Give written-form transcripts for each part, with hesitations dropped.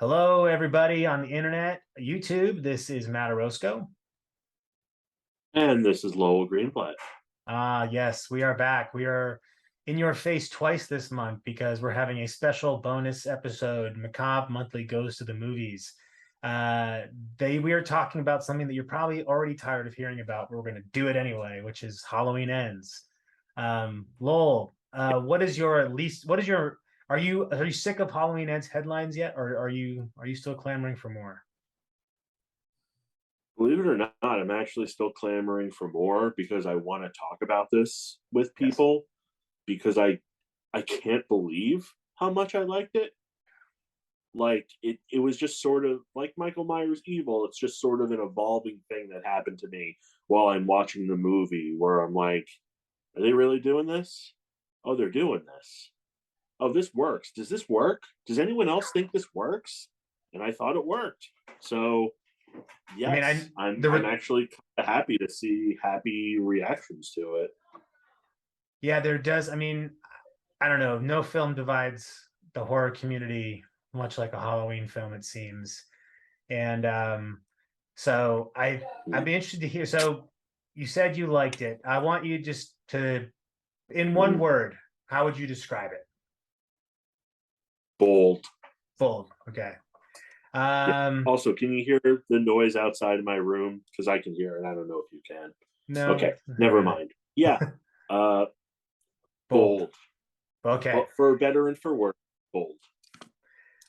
Hello, everybody on the internet, YouTube. This is Matt Orozco. And this is Lowell Greenblat. Yes, we are back. We are in your face twice this month because we're having a special bonus episode. Macabre Monthly goes to the movies. Uh, we are talking about something that you're probably already tired of hearing about, but we're going to do it anyway, which is Halloween Ends. Lowell, what is your at least? What is your? Are you sick of Halloween Ends headlines yet, or are you still clamoring for more? Believe it or not, I'm actually still clamoring for more because I want to talk about this with Yes. people because I can't believe how much I liked it. Like it was just sort of like Michael Myers Evil. It's just sort of an evolving thing that happened to me while I'm watching the movie where I'm like, are they really doing this? Oh, they're doing this. Oh, this works. Does this work? Does anyone else think this works? And I thought it worked. So I mean, yes, I'm the actually kind of happy to see happy reactions to it. Yeah, there does. I mean, I don't know. No film divides the horror community much like a Halloween film, it seems. And so I'd be interested to hear. So you said you liked it. I want you just to, in one Mm. word, how would you describe it? Bold. Bold. Okay. Yeah. Um, Also, can you hear the noise outside of my room? Because I can hear it. I don't know if you can. no. Okay, never mind. Yeah. Uh, Bold. bold. Okay. Well, for better and for worse, bold.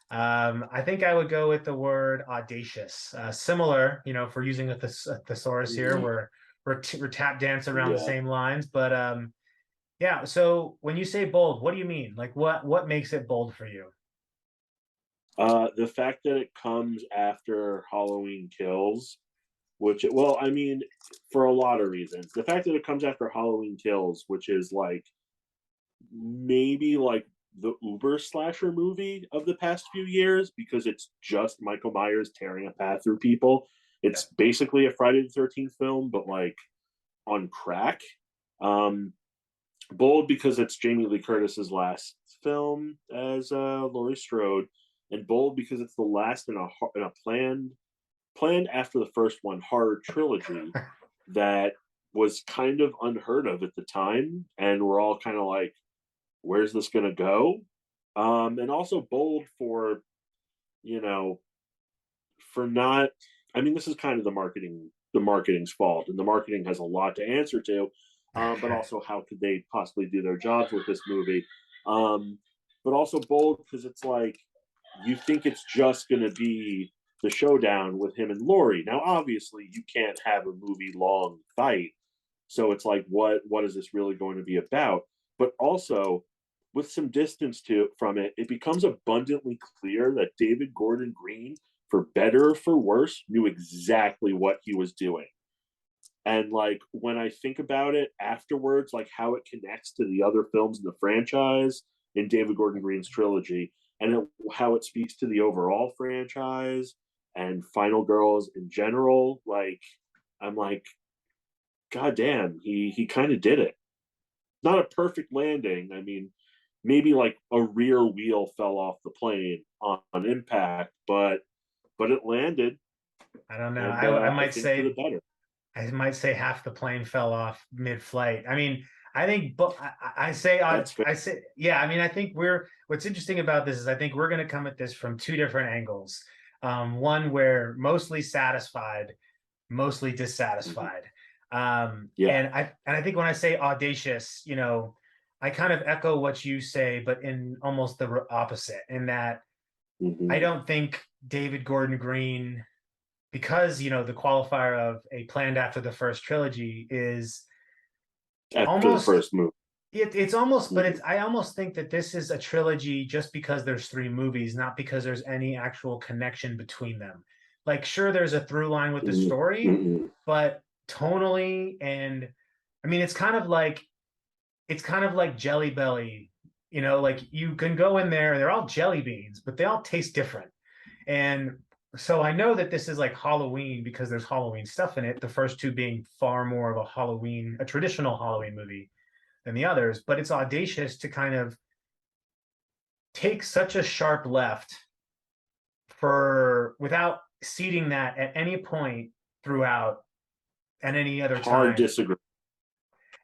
I think I would go with the word audacious. Similar, if we're using a thesaurus here, Mm. we're tap dance around the Yeah. same lines. But yeah. So when you say bold, what do you mean? Like what makes it bold for you? The fact that it comes after Halloween Kills, well, I mean, for a lot of reasons. The fact that it comes after Halloween Kills, which is like maybe like the Uber slasher movie of the past few years because it's just Michael Myers tearing a path through people. Yeah. It's basically a Friday the 13th film, but like on crack. Um, Bold because it's Jamie Lee Curtis's last film as Laurie Strode, and bold because it's the last in a planned after the first one horror trilogy that was kind of unheard of at the time, and we're all kind of like, where's this going to go? And also bold for, you know, for not, I mean, this is kind of the marketing's fault, and the marketing has a lot to answer to. But also, how could they possibly do their jobs with this movie? Um, but also bold because it's like you think it's just going to be the showdown with him and Laurie. Now, obviously, you can't have a movie long fight, so it's like, what is this really going to be about? But also, with some distance to from it, it becomes abundantly clear that David Gordon Green, for better or for worse, knew exactly what he was doing. And like when I think about it afterwards, like how it connects to the other films in the franchise in David Gordon Green's trilogy, and how it speaks to the overall franchise and Final Girls in general, like I'm like, God damn, he kind of did it. Not a perfect landing. I mean, maybe like a rear wheel fell off the plane on impact, but it landed, I don't know. and I think for the better. I might say half the plane fell off mid-flight. I mean, I think, but I say, That's fair. I say, yeah. I mean, I think what's interesting about this is I think we're going to come at this from two different angles. One where mostly satisfied, mostly Mm-hmm. dissatisfied. Yeah. And I think when I say audacious, I kind of echo what you say, but in almost the opposite, in that I Mm-hmm. don't think David Gordon Green, because the qualifier of a planned after the first trilogy is After the almost first movie. it's almost, but Mm-hmm. it's I almost think that this is a trilogy just because there's three movies, not because there's any actual connection between them. Like, sure, there's a through line with the story, Mm-hmm. but tonally, and I mean, it's kind of like Jelly Belly. Like you can go in there, they're all jelly beans, but they all taste different. And so I know that this is like Halloween because there's Halloween stuff in it. The first two being far more of a traditional Halloween movie than the others, but it's audacious to kind of take such a sharp left for without seeding that at any point throughout at any other Hard time. disagree.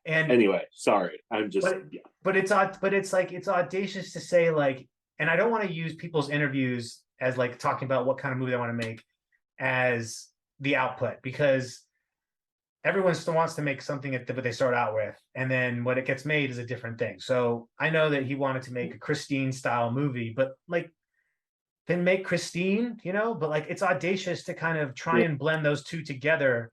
And Anyway, sorry. I'm just but but it's odd, but it's like it's audacious to say like, and I don't want to use people's interviews as like talking about what kind of movie they want to make as the output, because everyone still wants to make something that what they start out with, and then what it gets made is a different thing. So I know that he wanted to make a Christine style movie, but like then make Christine, but like it's audacious to kind of try and blend those two together.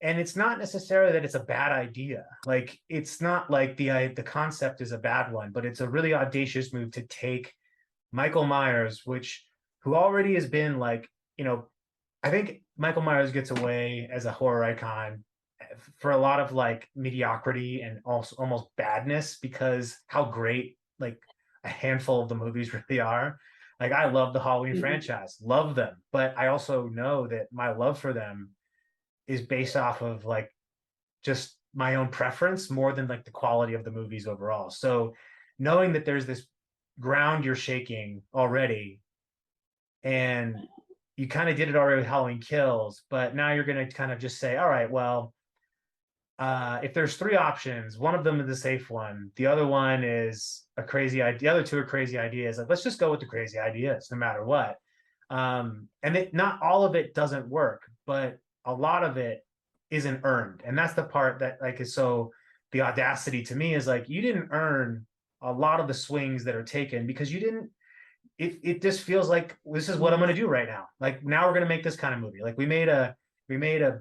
And it's not necessarily that it's a bad idea. Like it's not like the concept is a bad one, but it's a really audacious move to take Michael Myers, who already has been like, I think Michael Myers gets away as a horror icon for a lot of like mediocrity and also almost badness, because how great like a handful of the movies really are. Like I love the Halloween franchise, love them, but I also know that my love for them is based off of like just my own preference more than like the quality of the movies overall. So knowing that there's this ground you're shaking already, and you kind of did it already with Halloween Kills, but now you're going to kind of just say, all right, well, if there's three options, one of them is the safe one, the other one is a crazy idea, the other two are crazy ideas. Like, let's just go with the crazy ideas, no matter what. And not all of it doesn't work, but a lot of it isn't earned, and that's the part that like is so. The audacity to me is like you didn't earn a lot of the swings that are taken because you didn't. It just feels like this is what I'm going to do right now. Like now we're going to make this kind of movie. Like we made a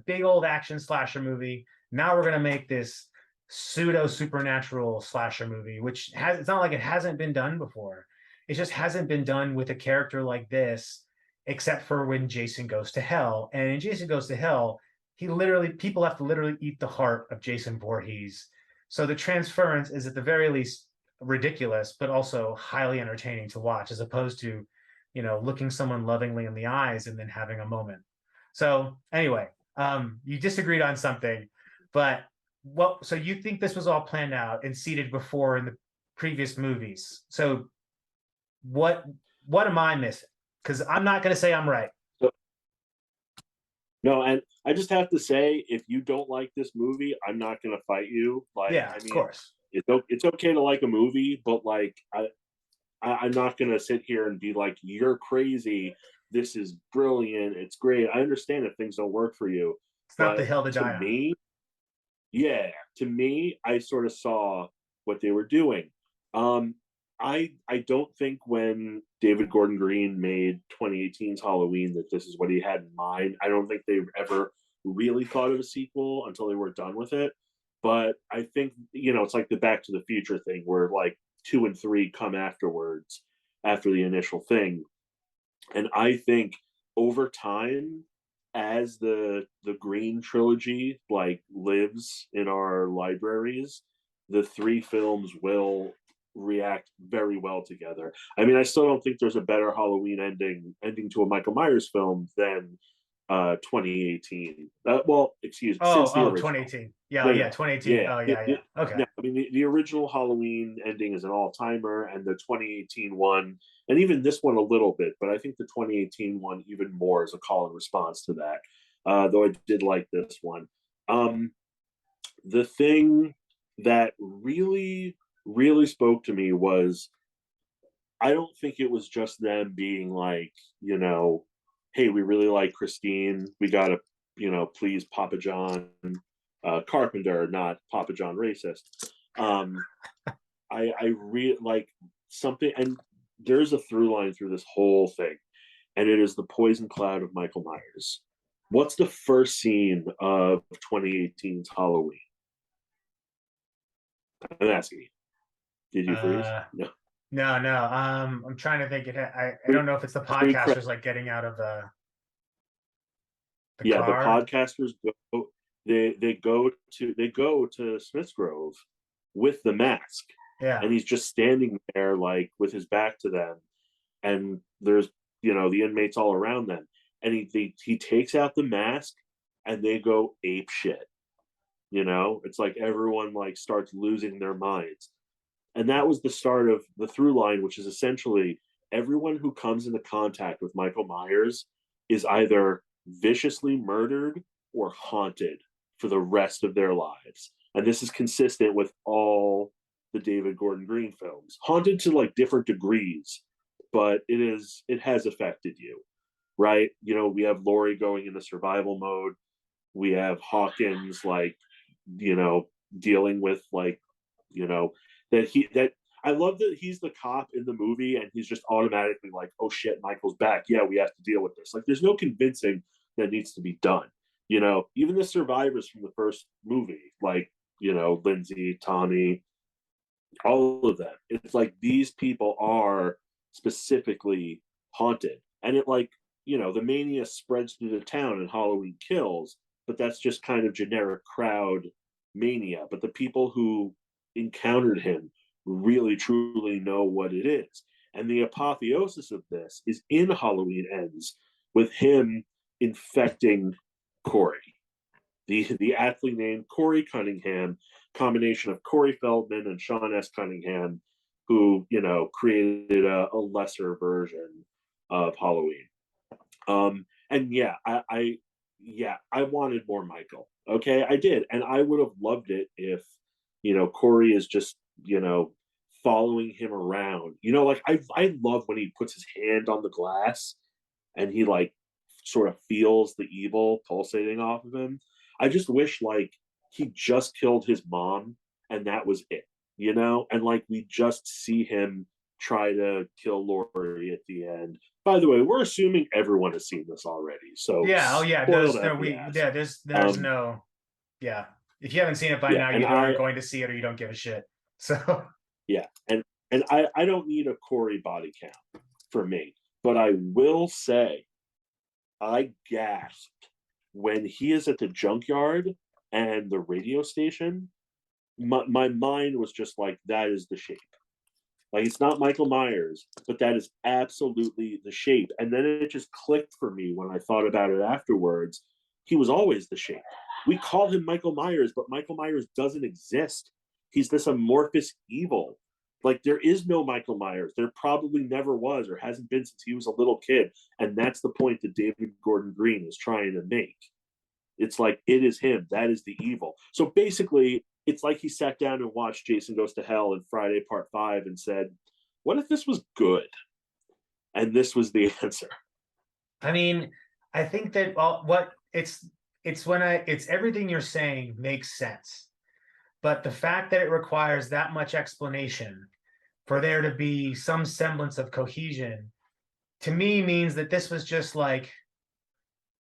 big old action slasher movie. Now we're going to make this pseudo supernatural slasher movie, which has, it's not like it hasn't been done before. It just hasn't been done with a character like this, except for when Jason Goes to Hell. And in Jason Goes to Hell, people have to literally eat the heart of Jason Voorhees. So the transference is at the very least ridiculous, but also highly entertaining to watch, as opposed to, looking someone lovingly in the eyes and then having a moment. So anyway, you disagreed on something, but so you think this was all planned out and seeded before in the previous movies. So what am I missing? Because I'm not going to say I'm right. No, and I just have to say, if you don't like this movie, I'm not going to fight you. Like, Yeah, I of mean, course. it's okay to like a movie, but like, I'm not going to sit here and be like, you're crazy. This is brilliant. It's great. I understand if things don't work for you, It's not the but hill to to die on. me, yeah, to me, I sort of saw what they were doing. Um, I don't think when David Gordon Green made 2018's Halloween that this is what he had in mind. I don't think they ever really thought of a sequel until they were done with it. But I think it's like the Back to the Future thing, where like 2 and 3 come afterwards after the initial thing, and I think over time, as the Green trilogy like lives in our libraries, the three films will react very well together. I mean, I still don't think there's a better Halloween ending to a Michael Myers film than 2018. Well, excuse, since the Oh, original. 2018. Yeah, oh, No, yeah, no, 2018. yeah. Oh, yeah, yeah. Okay. No, I mean the original Halloween ending is an all timer, and the 2018 one, and even this one a little bit, but I think the 2018 one even more is a call and response to that. Though I did like this one. Um, the thing that really, really spoke to me was I don't think it was just them being like, hey, we really like Christine. We got to, please Papa John Carpenter, not Papa John racist. I really like something, and there's a through line through this whole thing, and it is the poison cloud of Michael Myers. What's the first scene of 2018's Halloween? I'm asking you. Did you freeze? No. No. I'm trying to think. I don't know if it's the podcasters like getting out of the Yeah, the car. podcasters go. They go to Smith's Grove with the mask, Yeah. and he's just standing there like with his back to them, and there's the inmates all around them, and he takes out the mask, and they go ape shit. It's like everyone like starts losing their minds, and that was the start of the through line, which is essentially everyone who comes into contact with Michael Myers is either viciously murdered or haunted for the rest of their lives. And this is consistent with all the David Gordon Green films. Haunted to like different degrees, but it has affected you, right? You know, we have Laurie going into survival mode. We have Hawkins like, you know, dealing with like, you know, that I love that he's the cop in the movie and he's just automatically like, oh shit, Michael's back. Yeah, we have to deal with this. Like, there's no convincing that needs to be done. You know, even the survivors from the first movie, like, you know, Lindsay, Tommy, all of them. It's like these people are specifically haunted. And it like, you know, the mania spreads through the town and Halloween Kills, but that's just kind of generic crowd mania. But the people who encountered him really truly know what it is. And the apotheosis of this is in Halloween Ends with him infecting Corey, the athlete named Corey Cunningham, combination of Corey Feldman and Sean S. Cunningham, who, you know, created a lesser version of Halloween. And yeah, I wanted more Michael. Okay, I did, and I would have loved it if, you know, Corey is just, you know, following him around. You know, like I love when he puts his hand on the glass and he like sort of feels the evil pulsating off of him. I just wish like he just killed his mom and that was it, you know? And like we just see him try to kill Laurie at the end. By the way, we're assuming everyone has seen this already. So Yeah. Oh yeah. spoiled There's um no, yeah. If you haven't seen it by yeah, now, you and aren't going to see it or you don't give a shit. So yeah, and I don't need a Corey body count for me, but I will say I gasped when he is at the junkyard and the radio station. My mind was just like, that is the shape. Like, it's not Michael Myers, but that is absolutely the shape. And then it just clicked for me when I thought about it afterwards. He was always the shape. We call him Michael Myers, but Michael Myers doesn't exist. He's this amorphous evil. Like, there is no Michael Myers. There probably never was or hasn't been since he was a little kid. And that's the point that David Gordon Green is trying to make. It's like, it is him. That is the evil. So basically, it's like he sat down and watched Jason Goes to Hell and Friday Part 5 and said, what if this was good? And this was the answer. I mean, I think that it's everything you're saying makes sense. But the fact that it requires that much explanation for there to be some semblance of cohesion, to me means that this was just like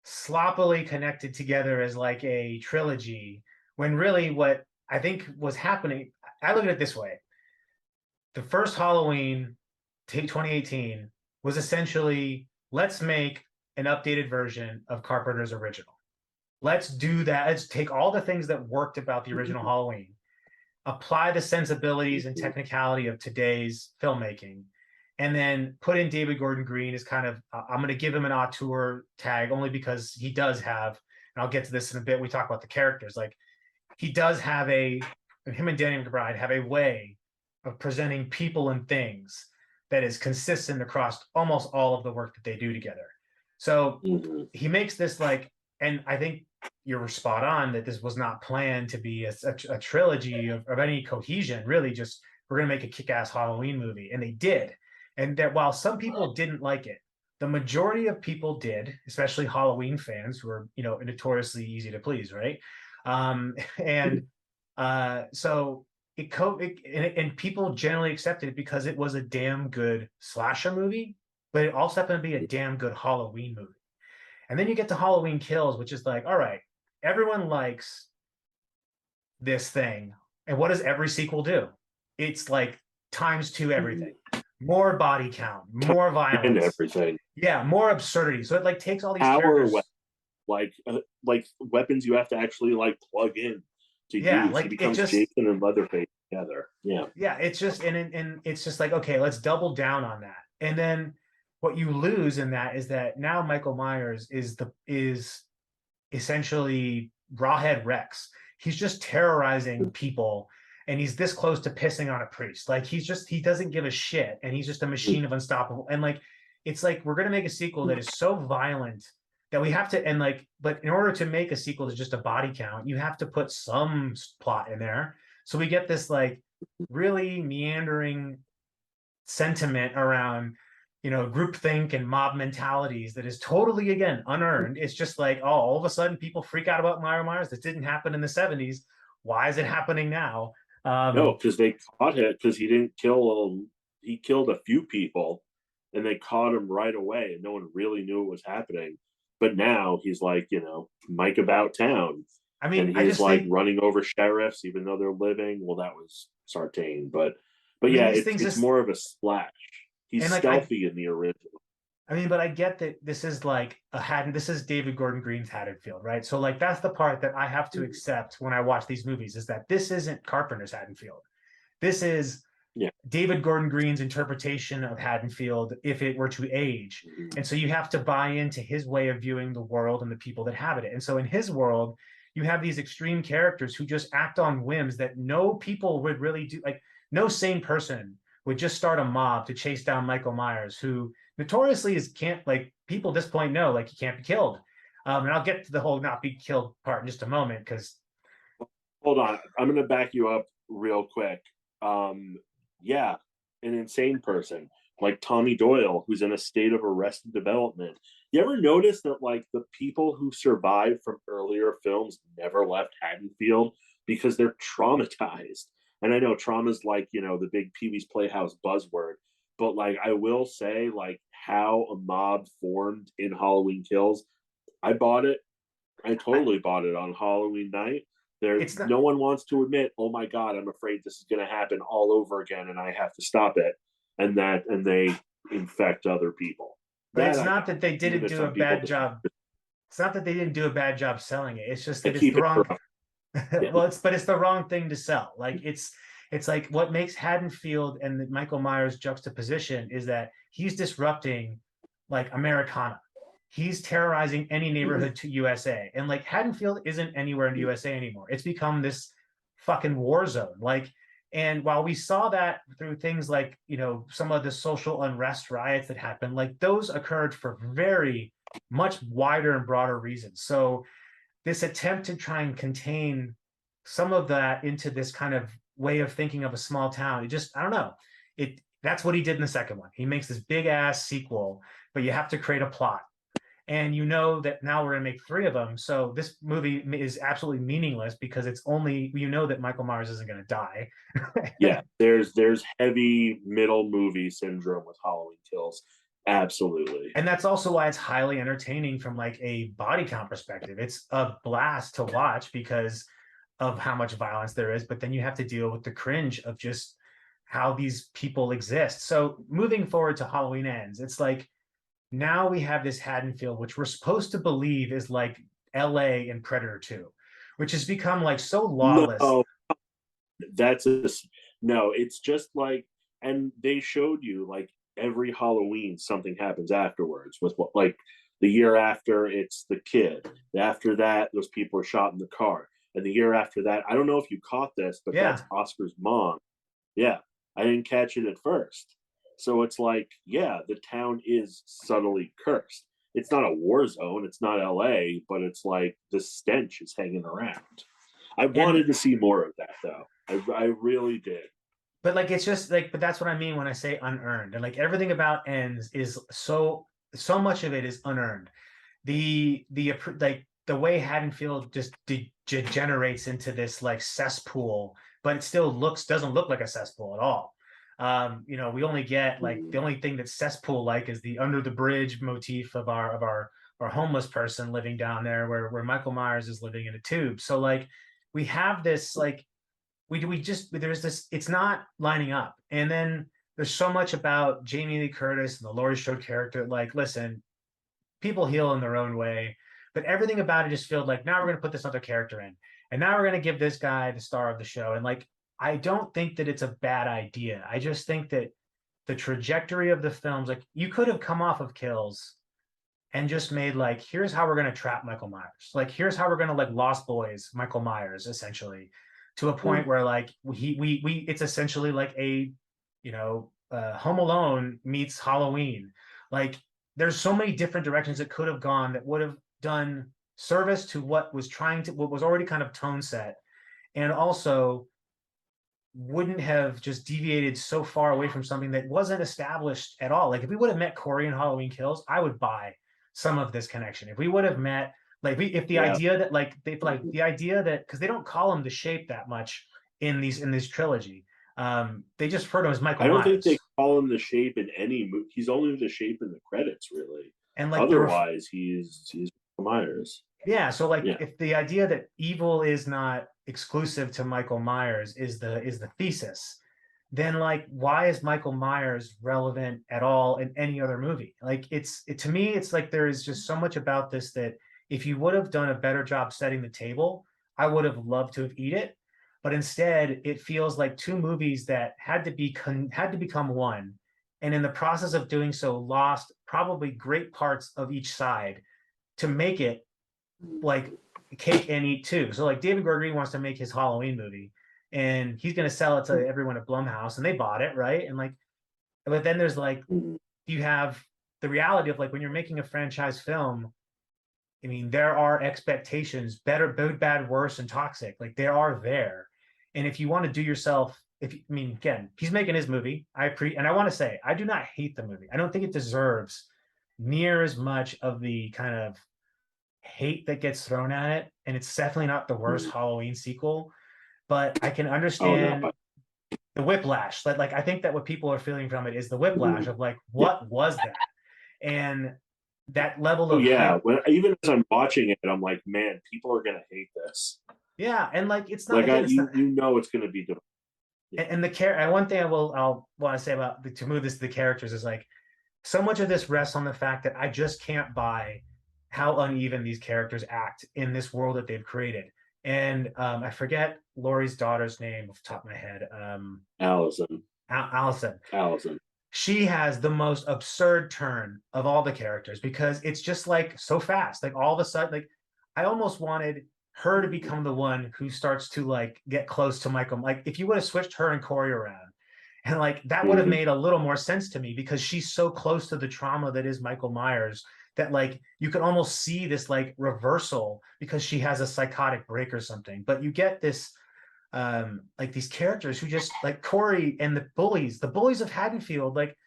sloppily connected together as like a trilogy, when really what I think was happening, I look at it this way. The first Halloween, 2018, was essentially, let's make an updated version of Carpenter's original. Let's do that. Let's take all the things that worked about the original Halloween, apply the sensibilities and technicality of today's filmmaking, and then put in David Gordon Green as kind of, I'm going to give him an auteur tag only because he does have, and I'll get to this in a bit, we talk about the characters, like he does have him and Danny McBride have a way of presenting people and things that is consistent across almost all of the work that they do together. So he makes this like, and I think you're spot on that this was not planned to be a trilogy of any cohesion, really just, we're going to make a kick-ass Halloween movie. And they did. And that while some people didn't like it, the majority of people did, especially Halloween fans who are, you know, notoriously easy to please, right? So and people generally accepted it because it was a damn good slasher movie, but it also happened to be a damn good Halloween movie. And then you get to Halloween Kills, which is like, all right, everyone likes this thing. And what does every sequel do? It's like times two everything. More body count, more violence. And everything. Yeah, more absurdity. So it like takes all these characters. Like weapons you have to actually like plug in to use. Like he becomes Jason and Leatherface together. Yeah, it's just and it's just like, okay, let's double down on that. And then what you lose in that is that now Michael Myers is essentially Rawhead Rex. He's just terrorizing people and he's this close to pissing on a priest. Like he doesn't give a shit, and he's just a machine of unstoppable. And like it's like we're gonna make a sequel that is so violent that we have to, and like, but in order to make a sequel to just a body count, you have to put some plot in there. So we get this like really meandering sentiment around groupthink and mob mentalities that is totally, again, unearned. It's just like, oh, all of a sudden people freak out about Myra Myers. This didn't happen in the 70s. Why is it happening now? No, because they caught it because he didn't kill him. He killed a few people, and they caught him right away, and no one really knew what was happening. But now he's like, Mike about town, I mean, and I he's just like think, running over sheriffs, even though they're living. Well, that was Sartain, but I mean, yeah, these it's things it's just, more of a splash. He's and like, stealthy in the original. I mean, but I get that this is like this is David Gordon Green's Haddonfield, right? So like that's the part that I have to accept when I watch these movies, is that this isn't Carpenter's Haddonfield. This is Yeah. David Gordon Green's interpretation of Haddonfield if it were to age. Mm-hmm. And so you have to buy into his way of viewing the world and the people that inhabit it. And so in his world, you have these extreme characters who just act on whims that no people would really do. Like no sane person would just start a mob to chase down Michael Myers, who notoriously is can't, like, people at this point know, like, he can't be killed. And I'll get to the whole not be killed part in just a moment, because Hold on, I'm gonna back you up real quick. Yeah, an insane person like Tommy Doyle, who's in a state of arrested development. You ever notice that like the people who survived from earlier films never left Haddonfield because they're traumatized? And I know trauma's like, the big Pee Wee's Playhouse buzzword, but like I will say, like how a mob formed in Halloween Kills, I bought it. I I, totally bought it on Halloween night. There, it's not. no one wants to admit, oh my God, I'm afraid this is going to happen all over again, and I have to stop it. And they infect other people. But That it's I not got. that they Even didn't if do a some people bad job. It's not that they didn't do a bad job selling it. It's just I that it's keep the it wrong. rough. Yeah. Well, it's the wrong thing to sell. Like it's like what makes Haddonfield and Michael Myers juxtaposition is that he's disrupting like Americana. He's terrorizing any Mm-hmm. neighborhood to USA, and like Haddonfield isn't anywhere in the USA anymore. It's become this fucking war zone. Like, and while we saw that through things like some of the social unrest riots that happened, like those occurred for very much wider and broader reasons. So this attempt to try and contain some of that into this kind of way of thinking of a small town, it just, I don't know, it that's what he did in the second one. He makes this big ass sequel, but you have to create a plot, and that now we're going to make three of them. So this movie is absolutely meaningless because it's only, that Michael Myers isn't going to die. Yeah, there's heavy middle movie syndrome with Halloween Kills. Absolutely. And that's also why it's highly entertaining from like a body count perspective. It's a blast to watch because of how much violence there is, but then you have to deal with the cringe of just how these people exist. So moving forward to Halloween Ends, it's like now we have this Haddonfield, which we're supposed to believe is like LA in Predator 2, which has become like so lawless. No, that's a no. It's just like, and they showed you like every Halloween something happens afterwards. With what, like the year after it's the kid. After that, those people are shot in the car, and the year after that, I don't know if you caught this, but that's Yeah. Oscar's mom. Yeah, I didn't catch it at first. So it's like, yeah, the town is subtly cursed. It's not a war zone. It's not LA, but it's like the stench is hanging around. I And wanted to see more of that though. I really did. but like it's just like, but that's what I mean when I say unearned. And like everything about Ends is so much of it is unearned. The like the way Haddonfield just degenerates into this like cesspool, but it still doesn't look like a cesspool at all. We only get like the only thing that's cesspool like is the under the bridge motif of our homeless person living down there, where Michael Myers is living in a tube. So like we have this like we just there's this, it's not lining up. And then there's so much about Jamie Lee Curtis and the Laurie Strode character. Like, listen, people heal in their own way, but everything about it just feels like now we're going to put this other character in, and now we're going to give this guy the star of the show. And like, I don't think that it's a bad idea. I just think that the trajectory of the films, like you could have come off of Kills and just made like, here's how we're going to trap Michael Myers. Like, here's how we're going to like Lost Boys Michael Myers essentially. to a point where like we it's essentially like a, Home Alone meets Halloween. Like there's so many different directions it could have gone that would have done service to what was already kind of tone set, and also wouldn't have just deviated so far away from something that wasn't established at all. Like if we would have met Corey in Halloween Kills, I would buy some of this connection. If we would have met, like, if the Yeah. idea that the idea that, because they don't call him the Shape that much in this trilogy, they just refer to him as Michael I don't think they Myers, call him the Shape in any movie. He's only the Shape in the credits, really. and like Otherwise, he's Myers. yeah. So like Yeah. if the idea that evil is not exclusive to Michael Myers is the thesis, then like why is Michael Myers relevant at all in any other movie? Like to me, it's like there is just so much about this that if you would have done a better job setting the table, I would have loved to have eat it. But instead, it feels like two movies that had to become one, and in the process of doing so, lost probably great parts of each side to make it like cake and eat too. So like David Gordon Green wants to make his Halloween movie, and he's going to sell it to everyone at Blumhouse, and they bought it, right? And like, but then there's like, you have the reality of like when you're making a franchise film. I mean, there are expectations, better, good, bad, worse, and toxic. Like they are there, and if you want to do yourself, I mean, again, he's making his movie. And I want to say, I do not hate the movie. I don't think it deserves near as much of the kind of hate that gets thrown at it, and it's definitely not the worst Halloween sequel. But I can Oh no. understand the whiplash. Like I think that what people are feeling from it is the whiplash of like, Yeah. what was that? And that level Oh of yeah. hype. When even as I'm watching it, I'm like, man, people are gonna hate this. Yeah, and like it's not Like again, it's not. you know it's gonna be. Yeah. And the care. And one thing I'll want to say about to move this to the characters is like so much of this rests on the fact that I just can't buy how uneven these characters act in this world that they've created. And I forget Laurie's daughter's name off the top of my head. Allison. Allison. Allison. She has the most absurd turn of all the characters because it's just like so fast. Like all of a sudden, like I almost wanted her to become the one who starts to like get close to Michael. Like if you would have switched her and Corey around, and like that would have Mm-hmm. made a little more sense to me because she's so close to the trauma that is Michael Myers that like you could almost see this like reversal because she has a psychotic break or something. But you get this like these characters who just like Corey and the bullies of Haddonfield, like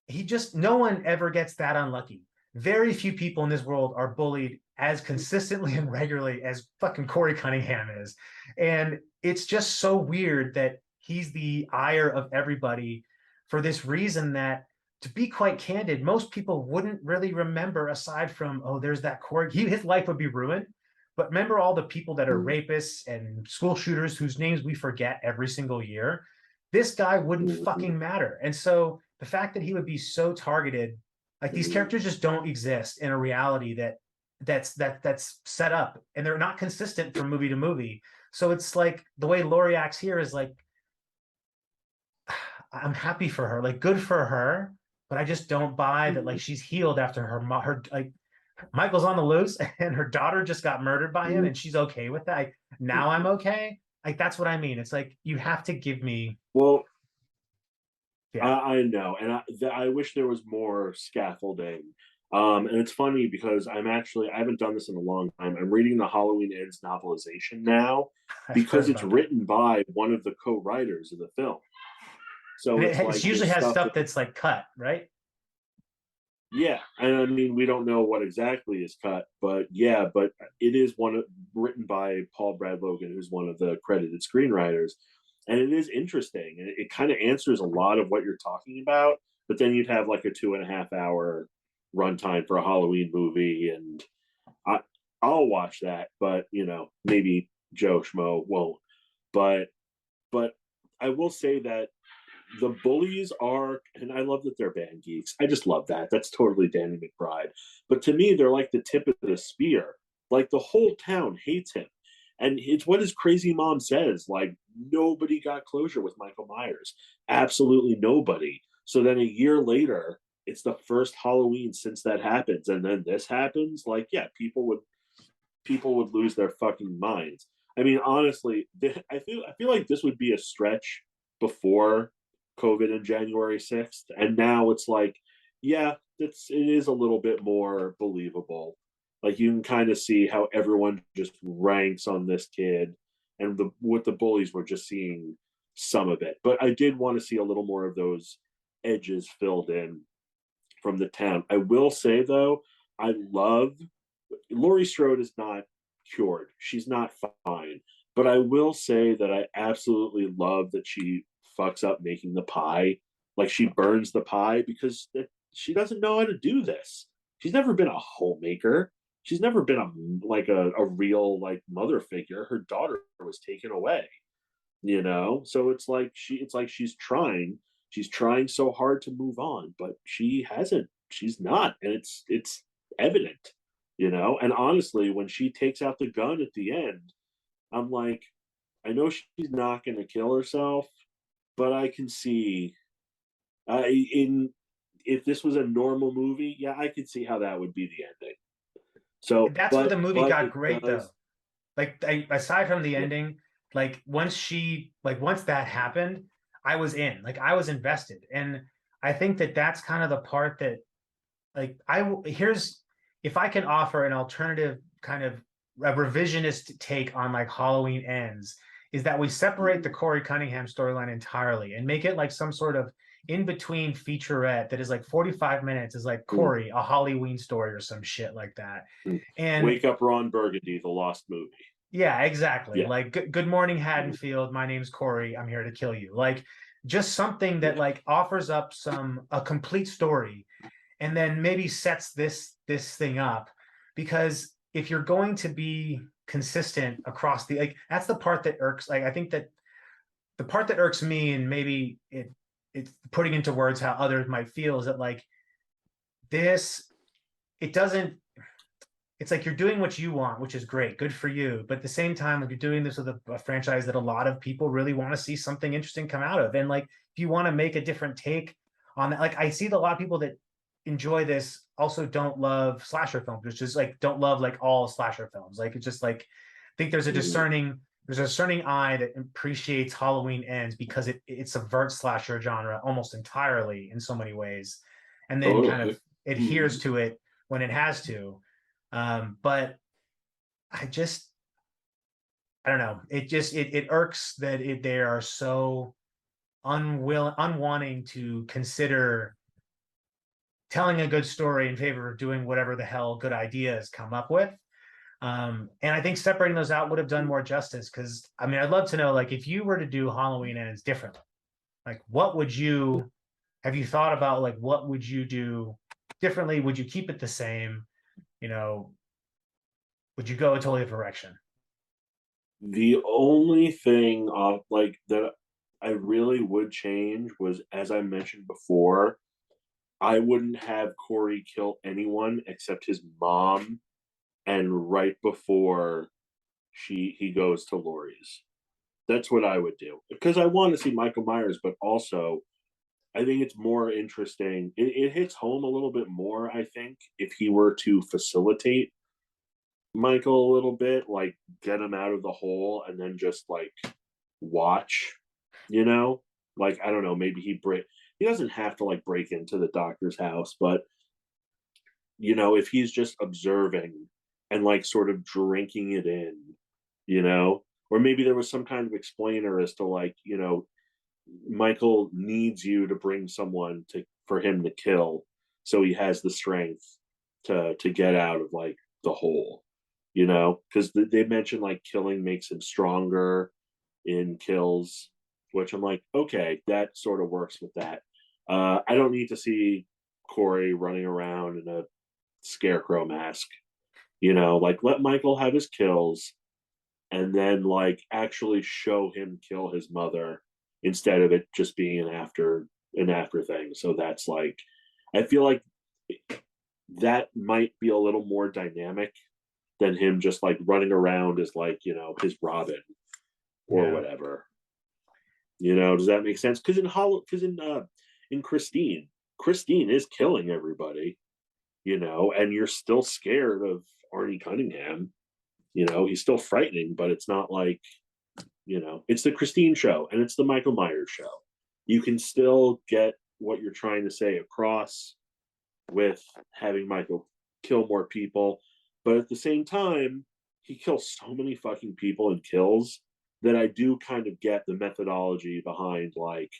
he just no one ever gets that unlucky. Very few people in this world are bullied as consistently and regularly as fucking Corey Cunningham is. And it's just so weird that he's the ire of everybody for this reason that, to be quite candid, most people wouldn't really remember aside from, oh, there's that Corey. His life would be ruined. But remember all the people that are rapists and school shooters whose names we forget every single year? This guy wouldn't fucking matter. And so the fact that he would be so targeted, like these characters just don't exist in a reality that's set up, and they're not consistent from movie to movie. So it's like the way Laurie acts here is like, I'm happy for her, like good for her, but I just don't buy that like she's healed after her like Michael's on the loose and her daughter just got murdered by him and she's okay with that. Like, now I'm okay. Like that's what I mean. It's like you have to give me. Well, Yeah. I know, and I wish there was more scaffolding. And it's funny because I haven't done this in a long time. I'm reading the Halloween Ends novelization now I've heard because it's about that. written by one of the co-writers of the film. So And it's it like usually there's has stuff stuff that's like cut, right? yeah, and I mean we don't know what exactly is cut, but yeah, but it is written by Paul Brad Logan, who's one of the credited screenwriters, and it is interesting, and it kind of answers a lot of what you're talking about. But then you'd have like a 2.5 hour runtime for a Halloween movie, and I I'll watch that, but maybe Joe Schmo won't. But but I will say that the bullies are, and I love that they're band geeks. I just love that. That's totally Danny McBride. But to me, they're like the tip of the spear. Like the whole town hates him. And it's what his crazy mom says. Like nobody got closure with Michael Myers. Absolutely nobody. So then a year later, it's the first Halloween since that happens. And then this happens. Like, yeah, people would lose their fucking minds. I mean, honestly, I feel like this would be a stretch before COVID and January 6th, and now it's like, yeah, it is a little bit more believable. Like you can kind of see how everyone just ranks on this kid, and the with the bullies we're just seeing some of it. But I did want to see a little more of those edges filled in from the town. I will say though, I love Laurie Strode is not cured. She's not fine. But I will say that I absolutely love that she fucks up making the pie. Like she burns the pie because she doesn't know how to do this. She's never been a homemaker. She's never been a real like mother figure. Her daughter was taken away, you know? So it's like she's trying so hard to move on, but she hasn't. She's not, and it's evident, you know. And honestly, when she takes out the gun at the end, I'm like, I know she's not going to kill herself, but I can see in if this was a normal movie, yeah, I could see how that would be the ending. So, That's what the movie but got it great though. does, Like aside from the yeah. ending, like once that happened, I was in. Like I was invested, and I think that that's kind of the part that like here's if I can offer an alternative kind of a revisionist take on like Halloween ends is that we separate the Mhm. Corey Cunningham storyline entirely and make it like some sort of in between featurette that is like 45 minutes is like Mm, Corey, a Halloween story or some shit like that. mm. And Wake Up Ron Burgundy, the Lost Movie. yeah, exactly. Yeah. Like good morning, Mhm. Haddonfield. My name's Corey. I'm here to kill you. Like just something that Yeah. like offers up some a complete story and then maybe sets this thing up because if you're going to be consistent across the like that's the part that irks like I think that the part that irks me and maybe it's putting into words how others might feel is that like this it doesn't it's like you're doing what you want, which is great, good for you. But at the same time, like you're doing this with a franchise that a lot of people really want to see something interesting come out of. And like if you want to make a different take on that, like I see that a lot of people that enjoy this also don't love slasher films, which is like don't love like all slasher films. Like it's just like I think Mhm. there's a discerning eye that appreciates Halloween Ends because it subverts slasher genre almost entirely in so many ways, and then kind of Totally. adheres Mhm. to it when it has to. But I just I don't know. It irks that they are so unwanting to consider telling a good story in favor of doing whatever the hell good ideas come up with. And I think separating those out would have done more justice because I mean I'd love to know like if you were to do Halloween Ends differently, like what would you have you thought about like what would you do differently? Would you keep it the same? You know, would you go a totally different direction? The only thing like that I really would change was, as I mentioned before, I wouldn't have Corey kill anyone except his mom, and right before he goes to Laurie's. That's what I would do because I want to see Michael Myers, but also I think it's more interesting. It hits home a little bit more, I think, if he were to facilitate Michael a little bit, like get him out of the hole and then just like watch, you know? Like I don't know, maybe he doesn't have to like break into the doctor's house, but you know, if he's just observing and like sort of drinking it in, you know, or maybe there was some kind of explainer as to like, you know, Michael needs you to bring someone to for him to kill, so he has the strength to get out of like the hole, you know, because they mentioned like killing makes him stronger in kills, which I'm like, okay, that sort of works with that. I don't need to see Corey running around in a scarecrow mask, you know, like let Michael have his kills and then like actually show him kill his mother instead of it just being an after thing. So that's like I feel like that might be a little more dynamic than him just like running around as like, you know, his Robin or Yeah. whatever. You know, does that make sense? In Christine, Christine is killing everybody, you know, and you're still scared of Arnie Cunningham. You know, he's still frightening, but it's not like, it's the Christine show and it's the Michael Myers show. You can still get what you're trying to say across with having Michael kill more people, but at the same time, he kills so many fucking people and kills that I do kind of get the methodology behind, like,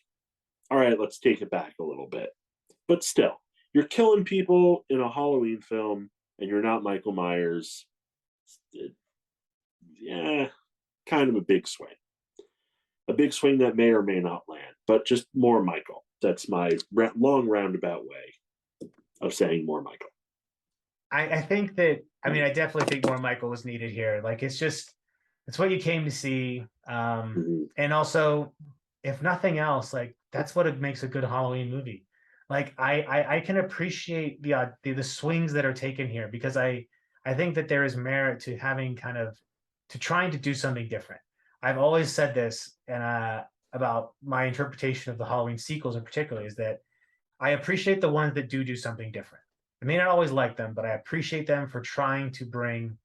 all right, let's take it back a little bit. But still, you're killing people in a Halloween film and you're not Michael Myers. Yeah, kind of a big swing. A big swing that may or may not land, but just more Michael. That's my long roundabout way of saying more Michael. I think that, I mean, I definitely think more Michael was needed here. Like, it's what you came to see. And also, if nothing else, like, that's what it makes a good Halloween movie. Like, I can appreciate the swings that are taken here, because I think that there is merit to having to trying to do something different. I've always said this, and about my interpretation of the Halloween sequels in particular, is that I appreciate the ones that do something different. I may not always like them, but I appreciate them for trying to bring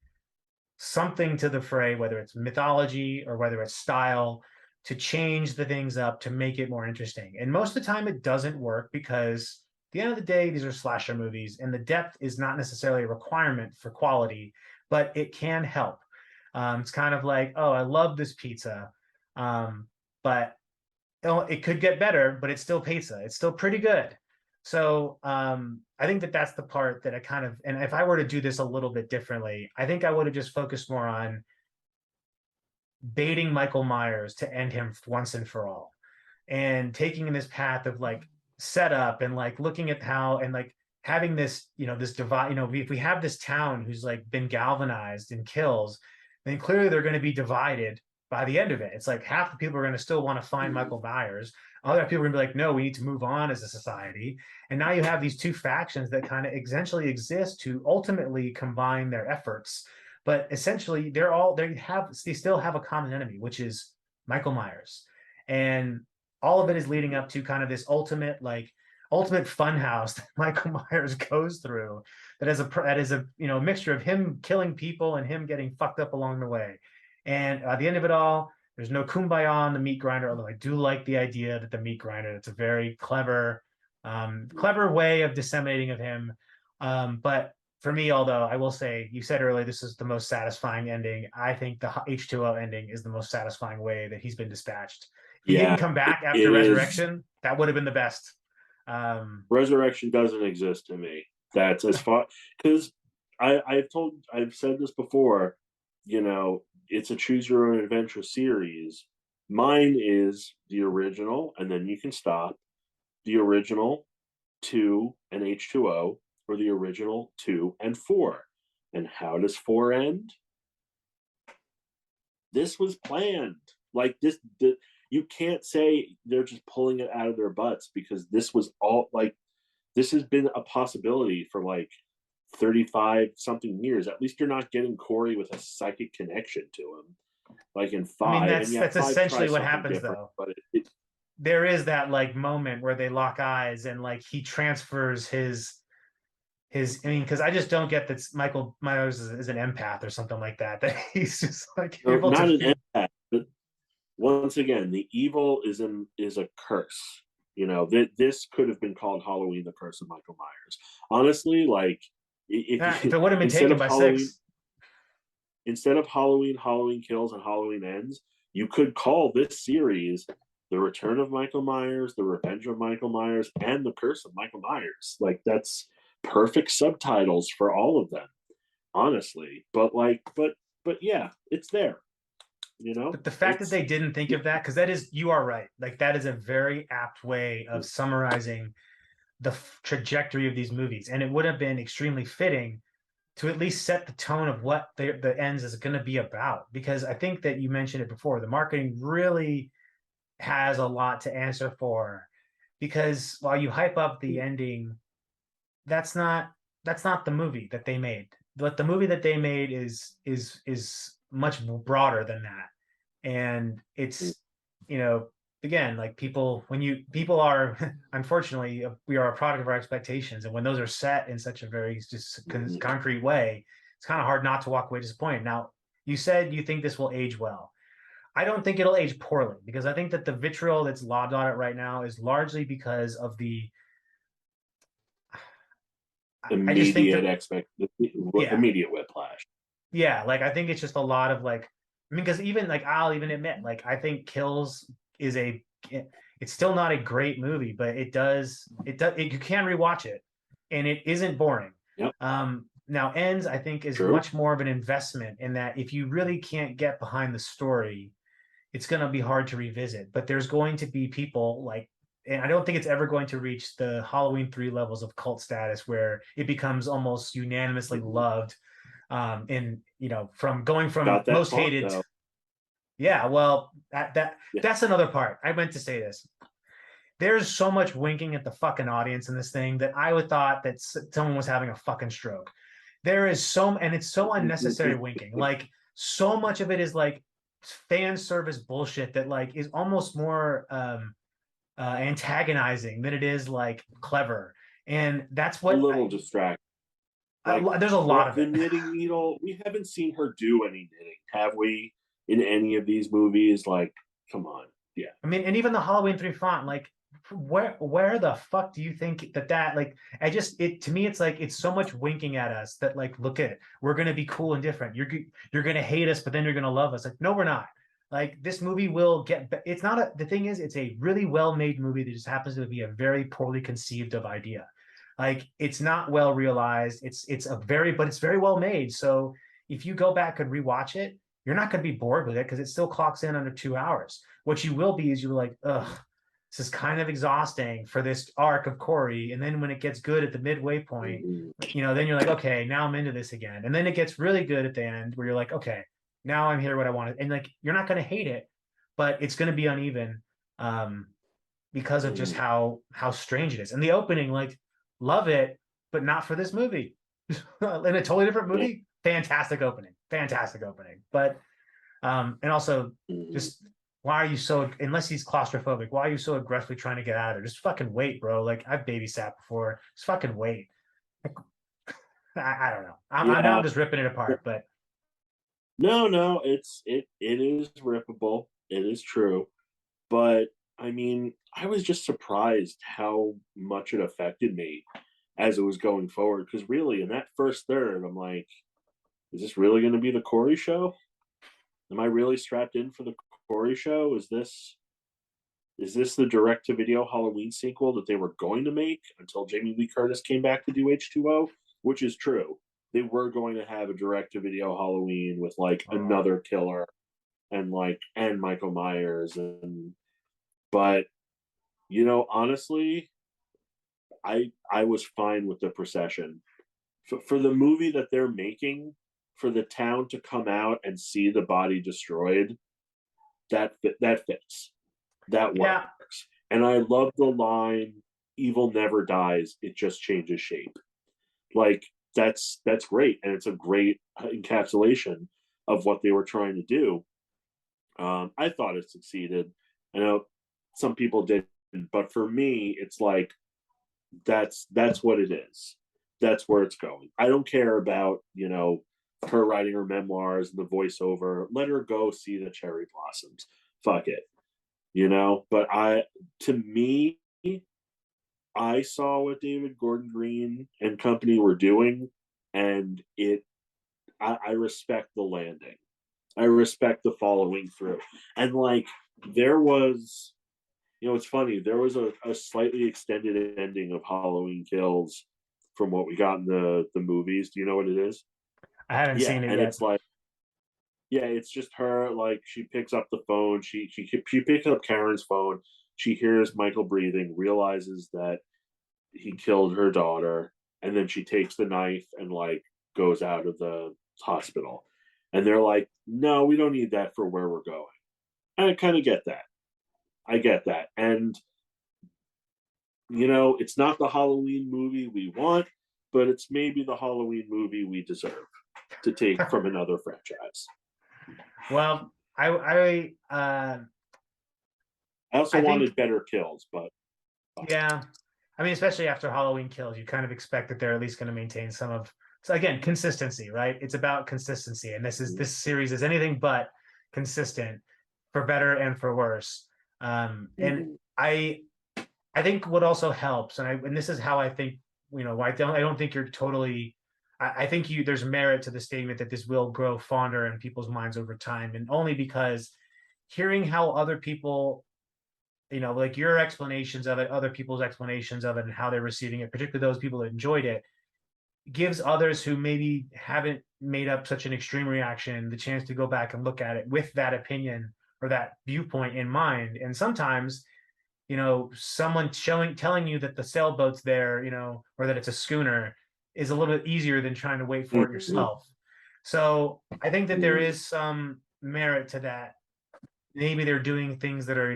something to the fray, whether it's mythology or whether it's style, to change the things up to make it more interesting. And most of the time, it doesn't work, because at the end of the day, these are slasher movies, and the depth is not necessarily a requirement for quality, but it can help. It's kind of like, oh, I love this pizza, but it could get better, but it's still pizza. It's still pretty good. So I think that that's the part that and if I were to do this a little bit differently, I think I would have just focused more on baiting Michael Myers to end him once and for all, and taking in this path of like setup, and like looking at how, and like having this, this divide, if we have this town who's like been galvanized and kills, then clearly they're going to be divided by the end of it. It's like half the people are going to still want to find Michael Myers. Other people are going to be like, no, we need to move on as a society. And now you have these two factions that kind of essentially exist to ultimately combine their efforts. But essentially, they still have a common enemy, which is Michael Myers. And all of it is leading up to kind of this ultimate fun house that Michael Myers goes through, that is a mixture of him killing people and him getting fucked up along the way. And at the end of it all, there's no kumbaya on the meat grinder, although I do like the idea that the meat grinder, it's a very clever way of disseminating of him. But for me, although I will say, you said earlier, this is the most satisfying ending. I think the H2O ending is the most satisfying way that he's been dispatched. If he didn't come back after Resurrection, that would have been the best. Resurrection doesn't exist to me. That's as far, because I've said this before, it's a choose your own adventure series. Mine is the original, and then you can stop. The original, 2, and H2O, or the original 2 and 4. And how does 4 end? This was planned. Like this, you can't say they're just pulling it out of their butts, because this was all like, this has been a possibility for like 35 something years. At least you're not getting Corey with a psychic connection to him, like in 5. I mean, that's essentially what happens, though. But there is that like moment where they lock eyes, and like he transfers his I mean, because I just don't get that Michael Myers is an empath or something like that, that he's just like able not to an empath, but once again, the evil is a curse. This could have been called Halloween: The Curse of Michael Myers. Honestly, like, if it would have been taken by Halloween, 6, instead of Halloween Kills and Halloween Ends, you could call this series The Return of Michael Myers, The Revenge of Michael Myers, and The Curse of Michael Myers. Like, that's perfect subtitles for all of them, honestly. But yeah, it's there. But the fact that they didn't think of that, because you are right. Like, that is a very apt way of summarizing the trajectory of these movies. And it would have been extremely fitting to at least set the tone of what the ends is going to be about. Because I think that you mentioned it before, the marketing really has a lot to answer for. Because while you hype up the ending, that's not the movie that they made. But the movie that they made is much broader than that. And it's, again, like people are, unfortunately, we are a product of our expectations. And when those are set in such a very just concrete way, it's kind of hard not to walk away disappointed. Now, you said you think this will age well. I don't think it'll age poorly because I think that the vitriol that's lobbed on it right now is largely because of the. I just think Immediate that, expect yeah, immediate whiplash. yeah, like I think it's just a lot of like, I mean, because even like I'll even admit, like I think Kills is it's still not a great movie, but you can rewatch it, and it isn't boring. Yep, Now Ends I think is true. much more of an investment in that if you really can't get behind the story, it's going to be hard to revisit. But there's going to be people like, and I don't think it's ever going to reach the Halloween 3 levels of cult status where it becomes almost unanimously loved. And from going from Got that most font hated, though. yeah, well, that Yeah. that's another part. I meant to say this. There's so much winking at the fucking audience in this thing that I would thought that someone was having a fucking stroke. There is and it's so unnecessary winking. Like so much of it is like fan service bullshit that like is almost more antagonizing than it is like clever. And that's A what little distracting. Like there's a lot of the it. knitting needle, we haven't seen her do any knitting, have we? In any of these movies? Like, come on. Yeah. I mean, and even the Halloween 3 font, like where the fuck do you think that like it to me it's like it's so much winking at us that like look at it, we're gonna be cool and different. You're gonna hate us, but then you're gonna love us. Like, no, we're not. Like this movie will it's not the thing is it's a really well made movie that just happens to be a very poorly conceived of idea. Like it's not well realized. But it's very well made. So if you go back and rewatch it, you're not going to be bored with it because it still clocks in under 2 hours. What you will be is you're like, ugh, this is kind of exhausting for this arc of Corey. And then when it gets good at the midway point, Mm-hmm. then you're like, okay, now I'm into this again. And then it gets really good at the end where you're like, okay, now I'm here what I wanted. And like, you're not going to hate it, but it's going to be uneven because of just Mm-hmm. how strange it is. And the opening, like, love it, but not for this movie. In a totally different Yeah. movie, fantastic opening. Fantastic opening. But and also Mm-hmm. just why are you so unless he's claustrophobic, why are you so aggressively trying to get out of there? Just fucking wait, bro. Like I've babysat before. Just fucking wait. Like, I don't know. I'm Yeah. just ripping it apart, but No, it is rippable. It is true. But I mean, I was just surprised how much it affected me as it was going forward. Because really, in that first third, I'm like, is this really going to be the Corey show? Am I really strapped in for the Corey show? Is this the direct to video Halloween sequel that they were going to make until Jamie Lee Curtis came back to do H2O? Which is true. They were going to have a direct to video Halloween with like another killer and Michael Myers but honestly, I was fine with the procession. For the movie that they're making, for the town to come out and see the body destroyed, that fits. That yeah. works. And I love the line, "Evil never dies; it just changes shape." Like that's great, and it's a great encapsulation of what they were trying to do. I thought it succeeded. I know some people didn't, but for me, it's like that's what it is. That's where it's going. I don't care about her writing her memoirs and the voiceover. Let her go see the cherry blossoms. Fuck it, But to me, I saw what David Gordon Green and company were doing, and I respect the landing. I respect the following through. And like there was, it's funny, there was a slightly extended ending of Halloween Kills from what we got in the movies. Do you know what it is? I haven't Yeah, seen it and yet. it's like, yeah, it's just her, like she picks up the phone, she picks up Karen's phone, she hears Michael breathing, realizes that he killed her daughter, and then she takes the knife and like goes out of the hospital. And they're like, no, we don't need that for where we're going. And I kind of get that. I get that. And, it's not the Halloween movie we want, but it's maybe the Halloween movie we deserve to take from another franchise. Well, I also I think wanted better kills, but yeah. I mean, especially after Halloween Kills, you kind of expect that they're at least going to maintain so again, consistency, right? It's about consistency, and this series is anything but consistent, for better and for worse. And Mm-hmm. I think what also helps, and this is how I think, I don't think you're totally. I think there's merit to the statement that this will grow fonder in people's minds over time, and only because hearing how other people, like your explanations of it, other people's explanations of it, and how they're receiving it, particularly those people that enjoyed it, gives others who maybe haven't made up such an extreme reaction the chance to go back and look at it with that opinion or that viewpoint in mind. And sometimes, someone telling you that the sailboat's there, or that it's a schooner, is a little bit easier than trying to wait for it Mm-hmm. yourself. So I think that there Mm-hmm. is some merit to that. Maybe they're doing things that are,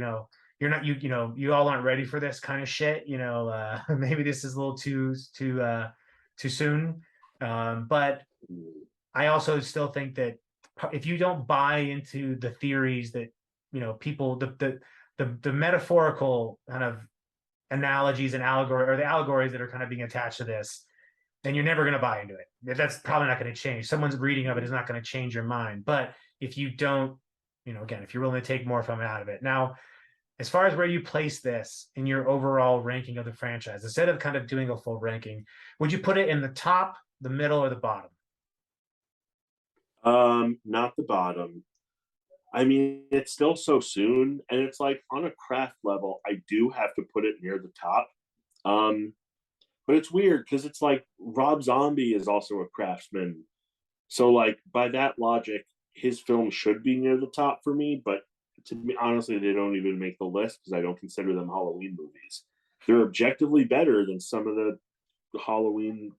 you're not, you all aren't ready for this kind of shit. Maybe this is a little too soon. But I also still think that if you don't buy into the theories that, people, the metaphorical kind of analogies and allegory, or the allegories that are kind of being attached to this, then you're never going to buy into it. That's probably not going to change. Someone's reading of it is not going to change your mind. But if you don't, again, if you're willing to take more from it out of it. Now, as far as where you place this in your overall ranking of the franchise, instead of kind of doing a full ranking, would you put it in the top, the middle, or the bottom? Not the bottom. I mean, it's still so soon, and it's like on a craft level, I do have to put it near the top. Um, but it's weird because it's like Rob Zombie is also a craftsman, so like by that logic, his film should be near the top for me. But to me, honestly, they don't even make the list because I don't consider them Halloween movies. They're objectively better than Halloween,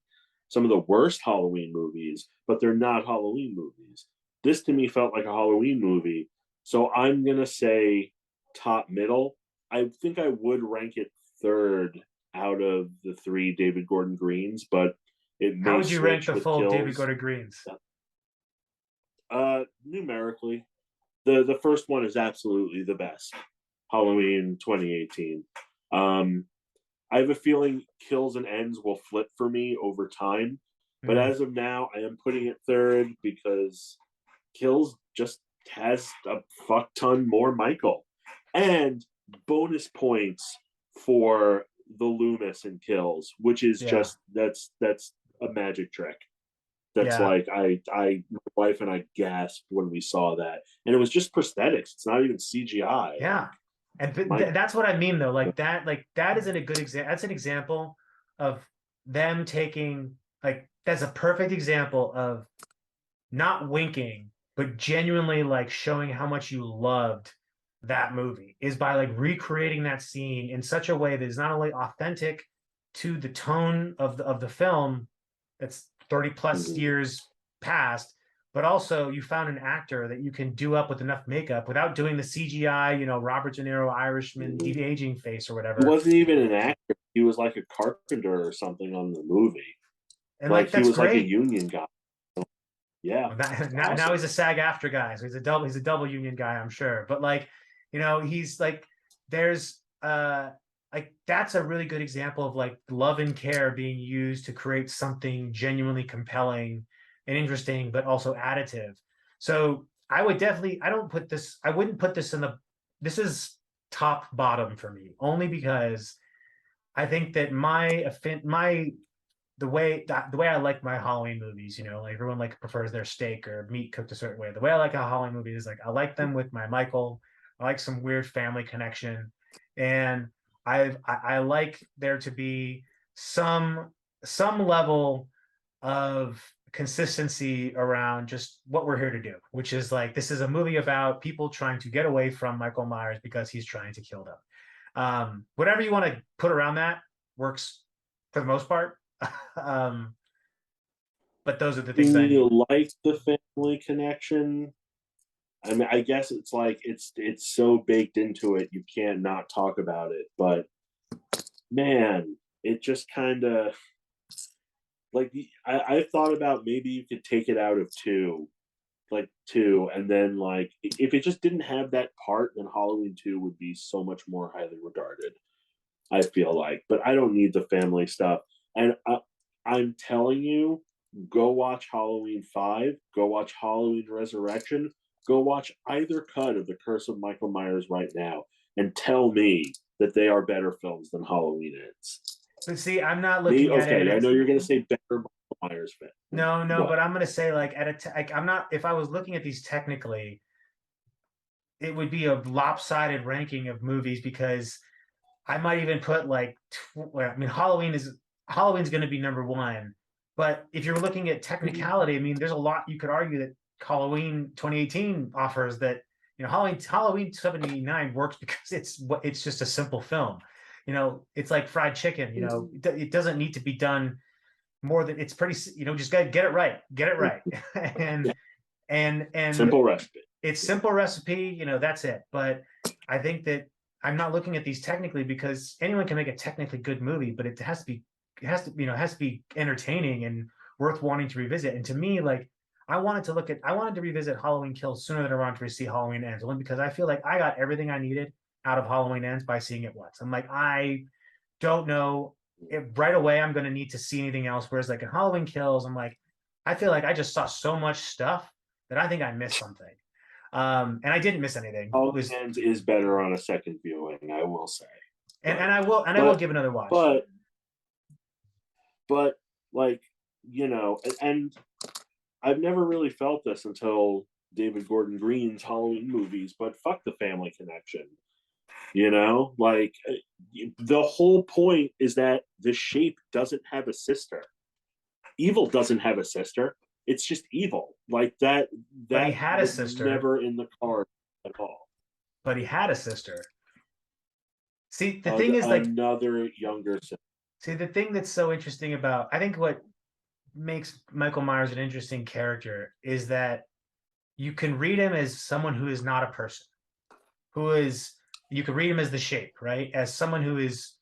some of the worst Halloween movies, but they're not Halloween movies. This to me felt like a Halloween movie. So I'm going to say top middle. I think I would rank it third out of the three David Gordon Greens, but it How may would you rank switch the with full David Kills. Gordon Greens? Numerically, the first one is absolutely the best. Halloween 2018. Um, I have a feeling Kills and Ends will flip for me over time, but Mm, as of now, I am putting it third because Kills just has a fuck ton more Michael, and bonus points for the Loomis and Kills, which is yeah, just that's a magic trick. That's yeah, like my wife and I gasped when we saw that, and it was just prosthetics. It's not even CGI. yeah. Like And my that's what I mean, though. Like that isn't a good example. That's an example of them taking, like, that's a perfect example of not winking, but genuinely like showing how much you loved that movie, is by like recreating that scene in such a way that is not only authentic to the tone of the film that's 30 plus Mhm. years past, but also you found an actor that you can do up with enough makeup without doing the CGI, Robert De Niro Irishman Mhm. de-aging face or He whatever. wasn't even an actor. He was like a carpenter or something on the movie. And Like like he that's was like a great. union guy. Yeah, Well, it's now he's awesome. a SAG after guy, so he's a double union guy, I'm sure. But like, he's like, there's like that's a really good example of like love and care being used to create something genuinely compelling and interesting, but also additive. So I wouldn't put this in this is top bottom for me, only because I think that my the way I like my Halloween movies, like everyone like prefers their steak or meat cooked a certain way. The way I like a Halloween movie is like I like them with my Michael. I like some weird family connection, and I like there to be some some level of consistency around just what we're here to do, which is like this is a movie about people trying to get away from Michael Myers because he's trying to kill them. Whatever you want to put around that works for the most part. um, but those are the things I need. You like the family connection. I mean, I guess it's like it's so baked into it you can't not talk about it. But man, it just kind of like I thought about maybe you could take it out of two, like two, and then like if it just didn't have that part, then Halloween 2 would be so much more highly regarded. I feel like, but I don't need the family stuff. And I'm telling you, go watch Halloween 5, go watch Halloween Resurrection, go watch either cut of The Curse of Michael Myers right now, and tell me that they are better films than Halloween Ends. But see, I'm not Me, looking at it, and okay, I it's know you're going to say better Michael Myers film. no, What? but I'm gonna say like like I'm not. If I was looking at these technically, it would be a lopsided ranking of movies because I might even put like, well, I mean, Halloween's going to be number one, but if you're looking at technicality, I mean, there's a lot you could argue that Halloween 2018 offers that Halloween 79 works because it's just a simple film. It's like fried chicken. It doesn't need to be done more than it's pretty. Just get it right, and and Simple recipe. it's simple recipe, that's it. But I think that I'm not looking at these technically because anyone can make a technically good movie, but it has to be entertaining and worth wanting to revisit. And to me, like I wanted to revisit Halloween Kills sooner than I wanted to see Halloween Ends, only because I feel like I got everything I needed out of Halloween Ends by seeing it once. I'm like, I don't know if right away I'm going to need to see anything else. Whereas like in Halloween Kills, I'm like, I feel like I just saw so much stuff that I think I missed something. And I didn't miss anything. It Halloween was, Ends is better on a second viewing, I will say. I will give another watch. But like, and I've never really felt this until David Gordon Green's Halloween movies, but fuck the family connection. Like the whole point is that the shape doesn't have a sister. Evil doesn't have a sister. It's just evil. Like that But he had a was sister. never in the card at all. But he had a sister. See, the thing is like another younger sister. See, the thing that's so interesting about I think what makes Michael Myers an interesting character is that you can read him as someone who is not a person, you can read him as the shape, right? As someone who is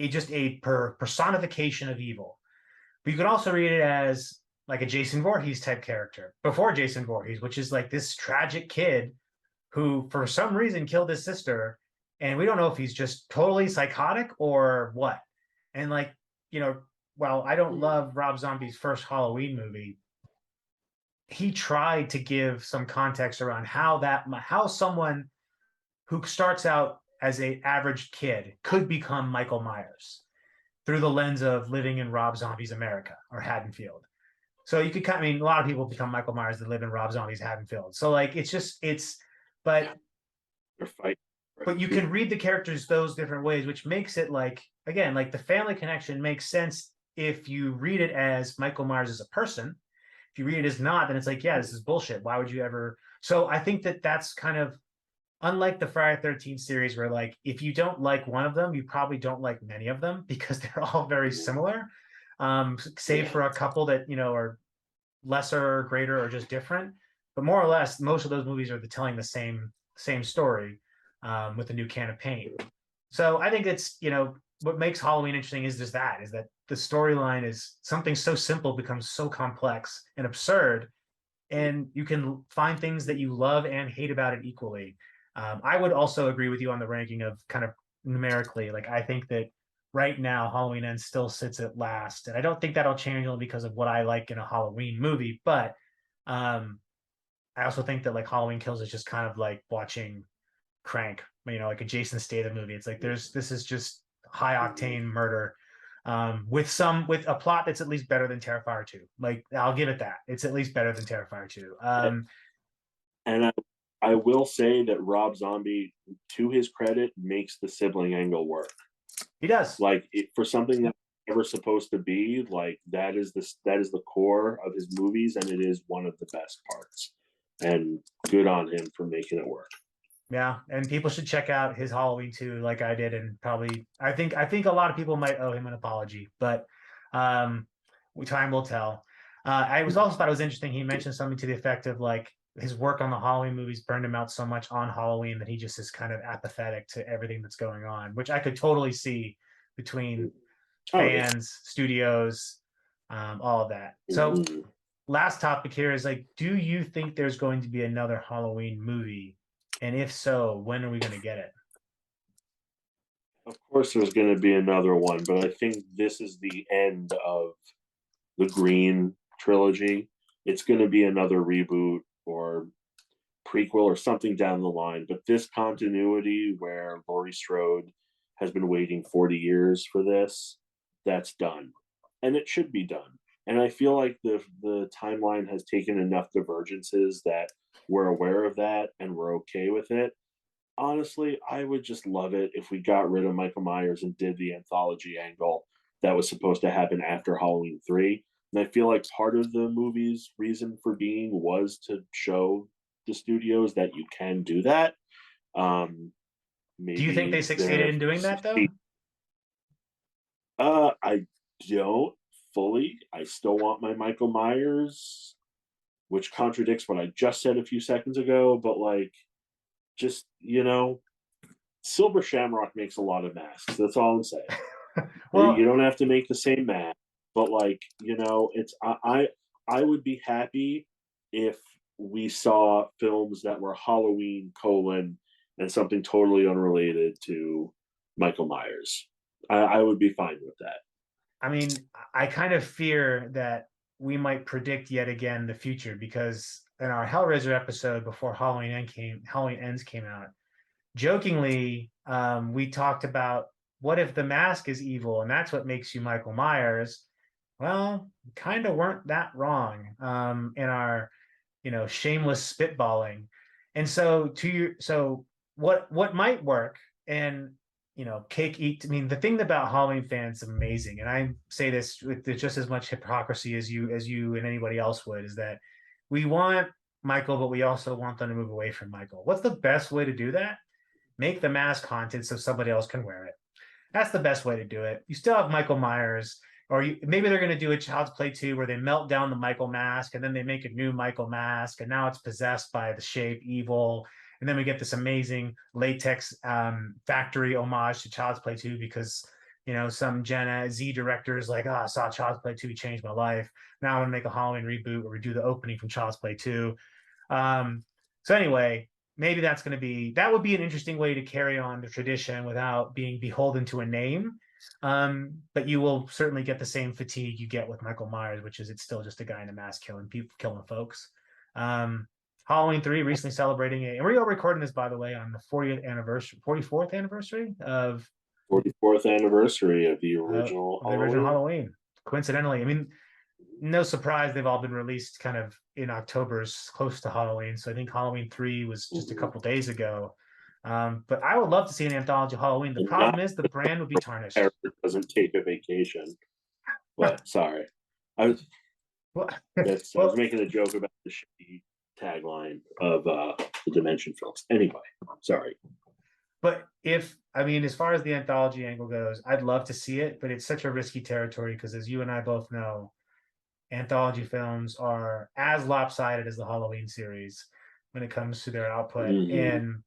just a personification of evil. But you could also read it as like a Jason Voorhees type character before Jason Voorhees, which is like this tragic kid who, for some reason, killed his sister. And we don't know if he's just totally psychotic or what. And like, while I don't love Rob Zombie's first Halloween movie, he tried to give some context around how someone who starts out as a average kid could become Michael Myers through the lens of living in Rob Zombie's America or Haddonfield. So you could a lot of people become Michael Myers that live in Rob Zombie's Haddonfield. So like, but you can read the characters those different ways, which makes it like, again, like the family connection makes sense if you read it as Michael Myers as a person. If you read it as not, then it's like, yeah, this is bullshit. Why would you ever? So I think that that's kind of unlike the Friday 13th series, where like if you don't like one of them, you probably don't like many of them because they're all very similar, save for a couple that are lesser or greater or just different. But more or less, most of those movies are telling the same story with a new can of paint. So I think it's what makes Halloween interesting is that the storyline is something so simple becomes so complex and absurd, and you can find things that you love and hate about it equally. I would also agree with you on the ranking of kind of numerically. Like I think that right now Halloween Ends still sits at last, and I don't think that'll change only because of what I like in a Halloween movie. But I also think that like Halloween Kills is just kind of like watching Crank, like a Jason Statham movie. It's like this is just high octane murder with a plot that's at least better than Terrifier 2. Like I'll give it that. It's at least better than Terrifier 2. And I will say that Rob Zombie, to his credit, makes the sibling angle work. He does. Like for something that's never supposed to be, like that is the core of his movies, and it is one of the best parts. And good on him for making it work. Yeah, and people should check out his Halloween 2 like I did, and probably I think a lot of people might owe him an apology, but time will tell. I was also thought it was interesting. He mentioned something to the effect of like his work on the Halloween movies burned him out so much on Halloween that he just is kind of apathetic to everything that's going on, which I could totally see between fans, studios, all of that. So last topic here is like, do you think there's going to be another Halloween movie? And if so, when are we going to get it? Of course, there's going to be another one, but I think this is the end of the Green trilogy. It's going to be another reboot or prequel or something down the line. But this continuity where Laurie Strode has been waiting 40 years for this, that's done. And it should be done. And I feel like the timeline has taken enough divergences that we're aware of that and we're okay with it. Honestly, I would just love it if we got rid of Michael Myers and did the anthology angle that was supposed to happen after Halloween 3. And I feel like part of the movie's reason for being was to show the studios that you can do that. Um, Do you think they maybe succeeded they're in doing that though? I don't fully. I still want my Michael Myers, which contradicts what I just said a few seconds ago, but like just, Silver Shamrock makes a lot of masks. That's all I'm saying. You Well, don't have to make the same mask, but like, it's I would be happy if we saw films that were Halloween colon and something totally unrelated to Michael Myers. I would be fine with that. I mean, I kind of fear that we might predict yet again the future because in our Hellraiser episode before Halloween Ends came out, jokingly, we talked about what if the mask is evil and that's what makes you Michael Myers. Well, kind of weren't that wrong in our, shameless spitballing. And so what might work and cake eat. I mean, the thing about Halloween fans is amazing, and I say this with just as much hypocrisy as you and anybody else would, is that we want Michael, but we also want them to move away from Michael. What's the best way to do that? Make the mask haunted so somebody else can wear it. That's the best way to do it. You still have Michael Myers, or maybe they're going to do a Child's Play 2 where they melt down the Michael mask and then they make a new Michael mask, and now it's possessed by the shape evil. And then we get this amazing latex factory homage to Child's Play 2 because some Gen Z director is like, I saw Child's Play 2 changed my life. Now I want to make a Halloween reboot where we do the opening from Child's Play 2. So anyway, maybe that would be an interesting way to carry on the tradition without being beholden to a name. But you will certainly get the same fatigue you get with Michael Myers, which is it's still just a guy in a mask killing people, killing folks. Halloween 3 recently celebrating and we are recording this, by the way, on the 44th anniversary of 44th anniversary of the original the original Halloween. Halloween. Coincidentally, I mean, no surprise they've all been released kind of in October's close to Halloween. So I think Halloween 3 was just a couple days ago. But I would love to see an anthology Halloween. The And not problem is the brand would be tarnished. character doesn't take a vacation. But sorry, I was well, I was making a joke about the shitty tagline of the Dimension films. Anyway, sorry. but as far as the anthology angle goes, I'd love to see it, but it's such a risky territory because, as you and I both know, anthology films are as lopsided as the Halloween series when it comes to their output. Mm-hmm. And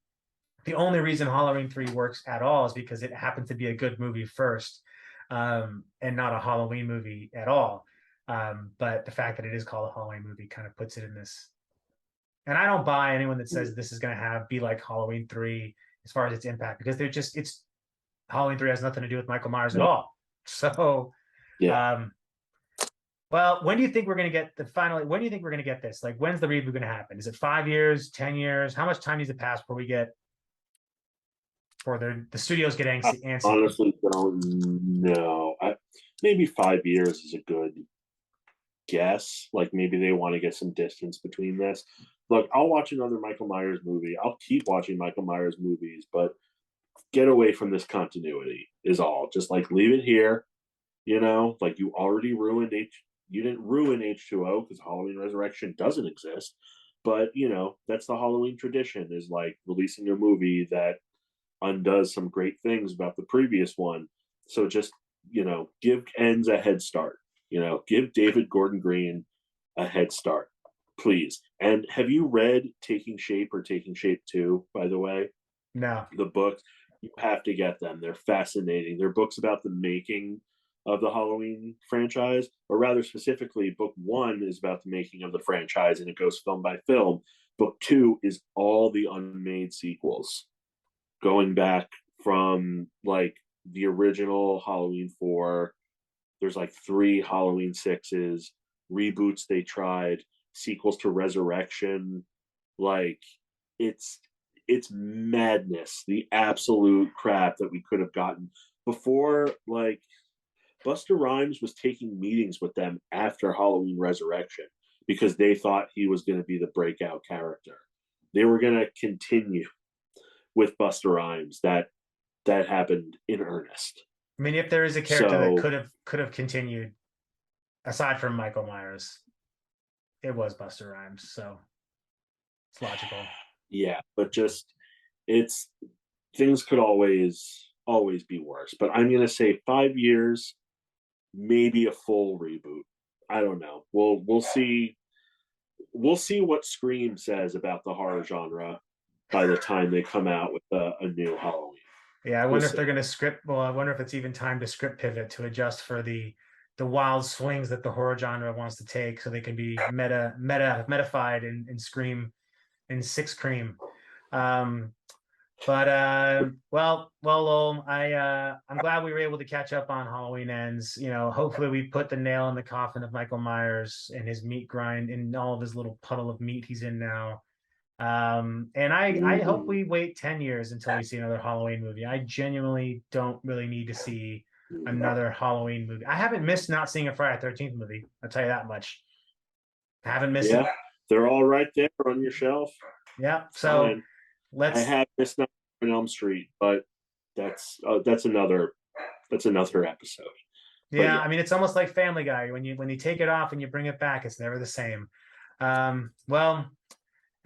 the only reason Halloween 3 works at all is because it happened to be a good movie first, and not a Halloween movie at all. But the fact that it is called a Halloween movie kind of puts it in this. And I don't buy anyone that says this is going to be like Halloween 3 as far as its impact, because it's Halloween 3 has nothing to do with Michael Myers at No. all. So, Yeah. well, when do you think we're going to get when do you think we're going to get this? Like, when's the reboot going to happen? Is it 5 years, 10 years? How much time needs to pass before the studios get antsy? Honestly, don't know. Maybe 5 years is a good guess. Like maybe they want to get some distance between this. Look, I'll watch another Michael Myers movie. I'll keep watching Michael Myers movies, but get away from this continuity is all. Just like leave it here. Like you already ruined you didn't ruin H2O because Halloween Resurrection doesn't exist. But that's the Halloween tradition, is like releasing a movie that undoes some great things about the previous one. So just, give Ends a head start. Give David Gordon Green a head start, please. And have you read Taking Shape or Taking Shape 2, by the way? No. The books, you have to get them. They're fascinating. They're books about the making of the Halloween franchise, or rather specifically, book 1 is about the making of the franchise and it goes film by film. Book 2 is all the unmade sequels, going back from like the original Halloween 4 There's like 3 Halloween 6s, reboots they tried, sequels to Resurrection. Like it's it's madness, the absolute crap that we could have gotten before. Like Buster Rhymes was taking meetings with them after Halloween Resurrection because they thought he was going to be the breakout character. They were going to continue with Buster Rhymes. That happened in earnest. I mean, if there is a character that So could have continued aside from Michael Myers, it was Buster Rhymes. So it's logical. yeah, but just it's things could always be worse. But I'm gonna say 5 years, maybe a full reboot. I don't know. We'll see. We'll see what Scream says about the horror genre by the time they come out with a new Halloween. Yeah, I We'll wonder if see. they're going to script. Well, I wonder if it's even time to script pivot to adjust for the wild swings that the horror genre wants to take, so they can be metafied in Scream in Six Cream. Um, but Lowell, I'm glad we were able to catch up on Halloween Ends. You know, hopefully we put the nail in the coffin of Michael Myers and his meat grind and all of his little puddle of meat he's in now. And I hope Mhm. we wait 10 years until we see another Halloween movie. I genuinely don't really need to see another Halloween movie. I haven't missed not seeing a Friday 13th movie. I'll tell you that much. I haven't missed it. Yeah, they're all right there on your shelf. Yeah. So Fine. I let's have Miss Nightmare on Elm Street, but that's another episode. But yeah, yeah, I mean it's almost like Family Guy. When you take it off and you bring it back, it's never the same. Well,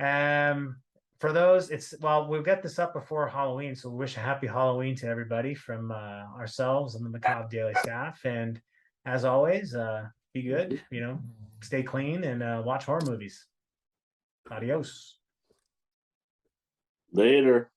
Um, for those, we'll get this up before Halloween, so we wish a happy Halloween to everybody from ourselves and the Macabre Daily staff. And as always, be good, stay clean and watch horror movies. Adios. later.